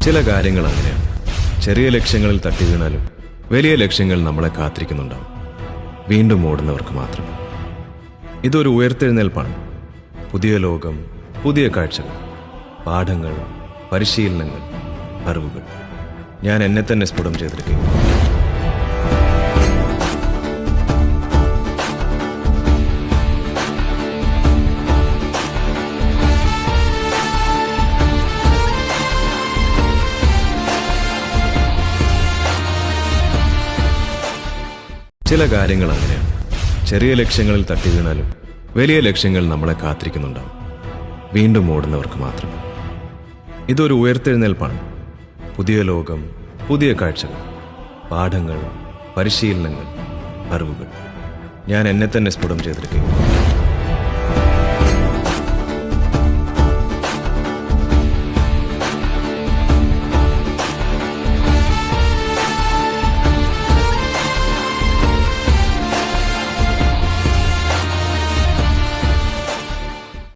ചില കാര്യങ്ങൾ അങ്ങനെയാണ്. ചെറിയ ലക്ഷ്യങ്ങളിൽ തട്ടി വീണാലും വലിയ ലക്ഷ്യങ്ങൾ നമ്മളെ കാത്തിരിക്കുന്നുണ്ടാവും. വീണ്ടും ഓടുന്നവർക്ക് മാത്രം. ഇതൊരു ഉയർത്തെഴുന്നേൽപ്പാണ്. പുതിയ ലോകം, പുതിയ കാഴ്ചകൾ, പാഠങ്ങൾ, പരിശീലനങ്ങൾ, അറിവുകൾ. ഞാൻ എന്നെ തന്നെ സ്ഫുടം ചെയ്തിരിക്കുന്നു. ചില കാര്യങ്ങൾ അങ്ങനെയാണ്. ചെറിയ ലക്ഷ്യങ്ങളിൽ തട്ടി വീണാലും വലിയ ലക്ഷ്യങ്ങൾ നമ്മളെ കാത്തിരിക്കുന്നുണ്ടാവും. വീണ്ടും ഓടുന്നവർക്ക് മാത്രം. ഇതൊരു ഉയർത്തെഴുന്നേൽപ്പാണ്. പുതിയ ലോകം, പുതിയ കാഴ്ചകൾ, പാഠങ്ങൾ, പരിശീലനങ്ങൾ, അറിവുകൾ. ഞാൻ എന്നെ തന്നെ സ്ഫുടം ചെയ്തിരിക്കുന്നു.